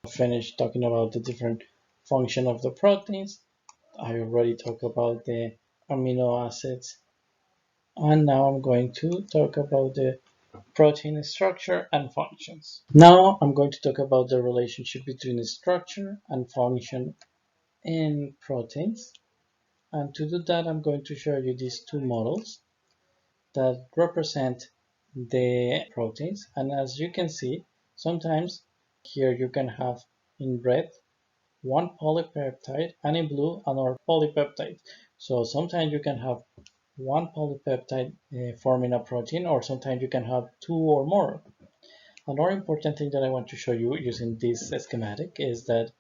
Finished talking about the different function of the proteins. I already talked about the amino acids, and now I'm going to talk about the protein structure and functions. Now I'm going to talk about the relationship between the structure and function in proteins. And to do that, I'm going to show you these two models that represent the proteins. And as you can see, sometimes here you can have in red one polypeptide and in blue another polypeptide. So sometimes you can have one polypeptide forming a protein, or sometimes you can have two or more. Another important thing that I want to show you using this schematic is that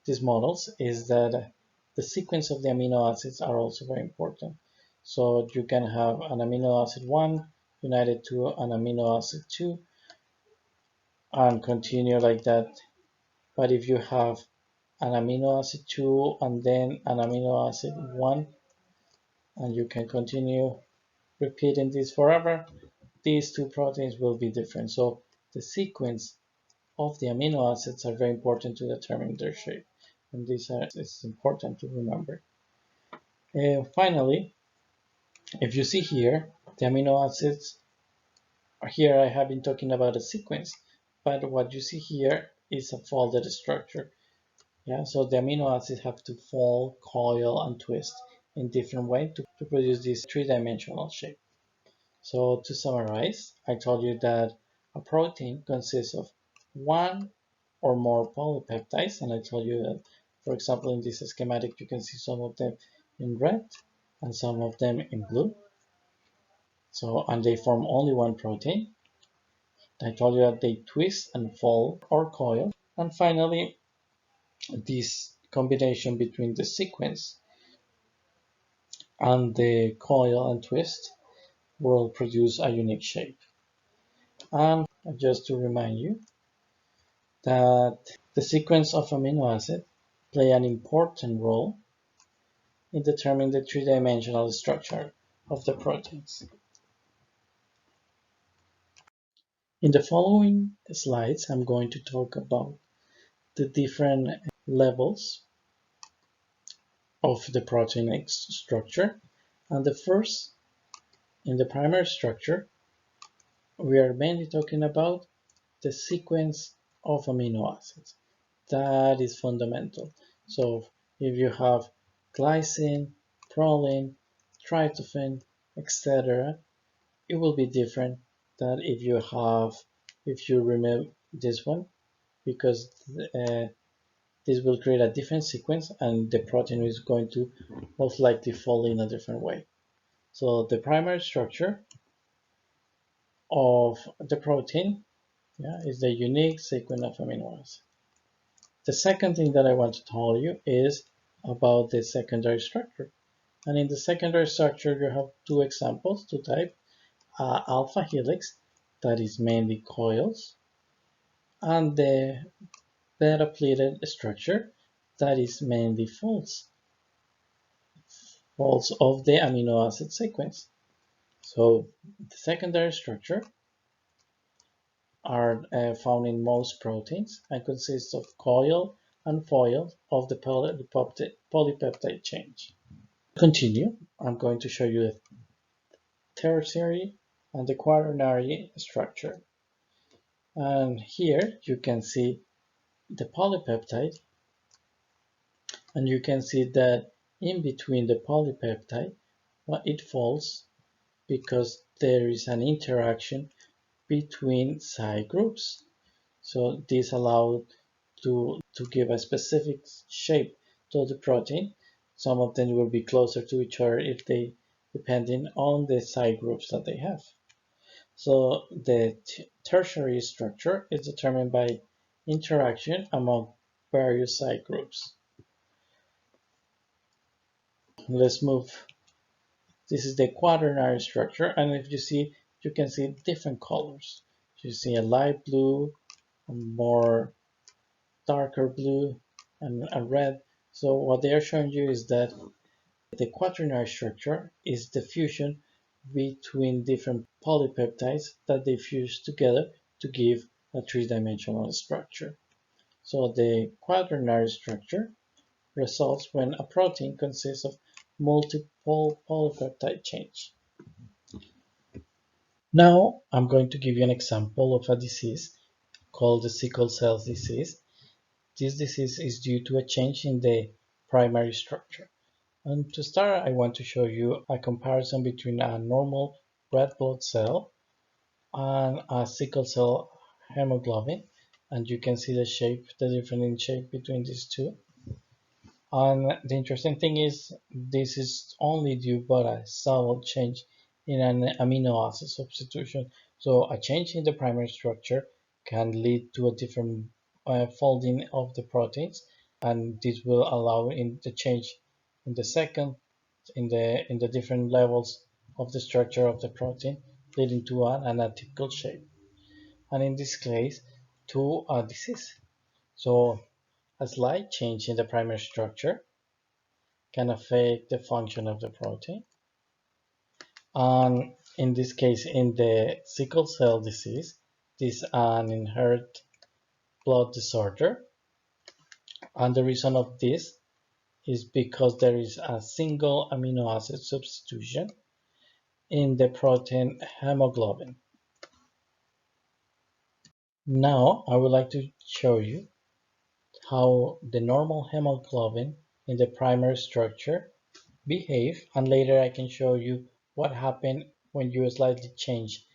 these models is that the sequence of the amino acids are also very important. So you can have an amino acid 1 united to an amino acid 2 and continue like that. But if you have an amino acid 2 and then an amino acid 1, and you can continue repeating this forever, these two proteins will be different. So the sequence of the amino acids are very important to determine their shape. And is important to remember. Finally, if you see here, the amino acids, here I have been talking about a sequence, but what you see here is a folded structure. Yeah, so the amino acids have to fold, coil, and twist in different ways to produce this three-dimensional shape. So to summarize, I told you that a protein consists of one or more polypeptides, and I told you that, for example, in this schematic, you can see some of them in red and some of them in blue. So, and they form only one protein. I told you that they twist and fold or coil. And finally, this combination between the sequence and the coil and twist will produce a unique shape. And just to remind you that the sequence of amino acids play an important role in determining the three-dimensional structure of the proteins. In the following slides, I'm going to talk about the different levels of the protein structure. And the first, in the primary structure, we are mainly talking about the sequence of amino acids. That is fundamental. So if you have glycine, proline, tryptophan, etc., it will be different than if you remove this one, because this will create a different sequence and the protein is going to most likely fall in a different way. So the primary structure of the protein, is the unique sequence of amino acids. The second thing that I want to tell you is about the secondary structure. And in the secondary structure, you have two examples, two types. Alpha helix, that is mainly coils, and the beta pleated structure, that is mainly folds of the amino acid sequence. So the secondary structure are found in most proteins and consist of coil and foil of the polypeptide chain. Continue, I'm going to show you the tertiary and the quaternary structure. And here you can see the polypeptide, and you can see that in between the polypeptide, it falls because there is an interaction between side groups. So this allows to give a specific shape to the protein. Some of them will be closer to each other if they depending on the side groups that they have. So the tertiary structure is determined by interaction among various side groups. Let's move. This is the quaternary structure, and if you see, you can see different colors. You see a light blue, a more darker blue, and a red. So what they are showing you is that the quaternary structure is the fusion between different polypeptides that they fuse together to give a three-dimensional structure. So the quaternary structure results when a protein consists of multiple polypeptide chains. Now I'm going to give you an example of a disease called the sickle cell disease. This disease is due to a change in the primary structure. And to start, I want to show you a comparison between a normal red blood cell and a sickle cell hemoglobin. And you can see the shape, the difference in shape between these two. And the interesting thing is this is only due by a subtle change in an amino acid substitution. So a change in the primary structure can lead to a different folding of the proteins, and this will allow in the change in the second in the different levels of the structure of the protein, leading to an atypical shape. And in this case, to a disease. So a slight change in the primary structure can affect the function of the protein. And in this case, in the sickle cell disease, this is an inherited blood disorder. And the reason of this is because there is a single amino acid substitution in the protein hemoglobin. Now, I would like to show you how the normal hemoglobin in the primary structure behave, and later I can show you what happened when you slightly change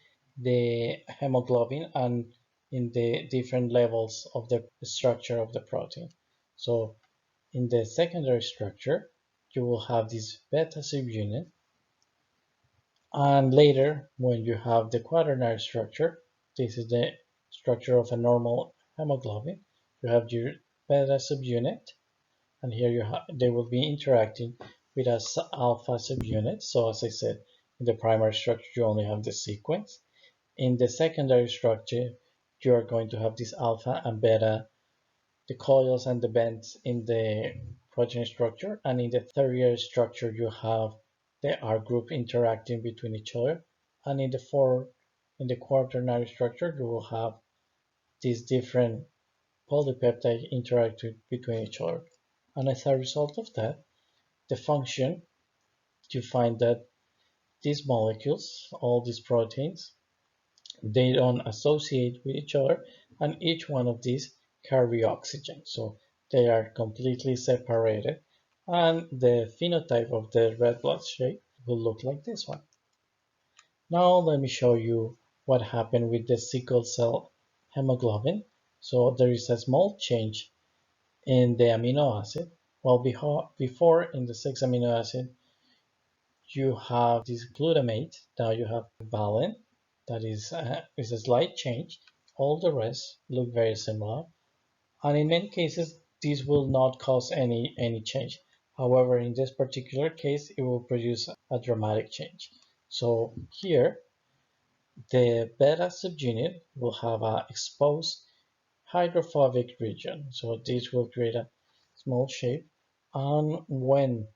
the hemoglobin and in the different levels of the structure of the protein. So in the secondary structure, you will have this beta subunit, and later when you have the quaternary structure, this is the structure of a normal hemoglobin, you have your beta subunit, and here they will be interacting with a alpha subunit. So as I said, in the primary structure you only have the sequence. In the secondary structure you are going to have this alpha and beta, the coils and the bends in the protein structure, and in the tertiary structure you have the R group interacting between each other, and in the quaternary structure you will have these different polypeptides interacting between each other. And as a result of that, the function, you find that these molecules, all these proteins, they don't associate with each other, and each one of these carry oxygen. So they are completely separated, and the phenotype of the red blood shape will look like this one. Now let me show you what happened with the sickle cell hemoglobin. So there is a small change in the amino acid. Well, before in the 6 amino acid, you have this glutamate. Now you have valine. That is a slight change. All the rest look very similar. And in many cases, this will not cause any change. However, in this particular case, it will produce a dramatic change. So here, the beta subunit will have an exposed hydrophobic region. So this will create a small shape. And when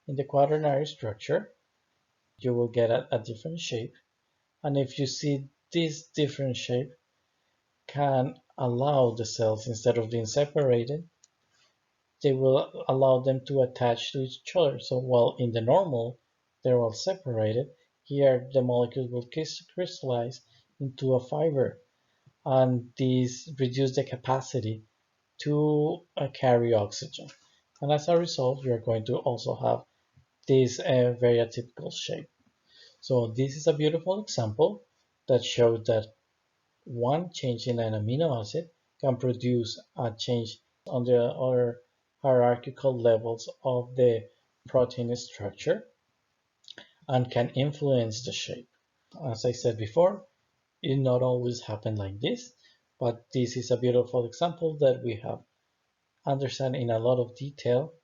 in the quaternary structure, you will get a different shape. And if you see this different shape can allow the cells, instead of being separated, they will allow them to attach to each other. So while in the normal, they're all separated, here the molecule will crystallize into a fiber. And these reduce the capacity to carry oxygen. And as a result, you're going to also have this very atypical shape. So this is a beautiful example that shows that one change in an amino acid can produce a change on the other hierarchical levels of the protein structure and can influence the shape. As I said before, it not always happens like this, but this is a beautiful example that we have understand in a lot of detail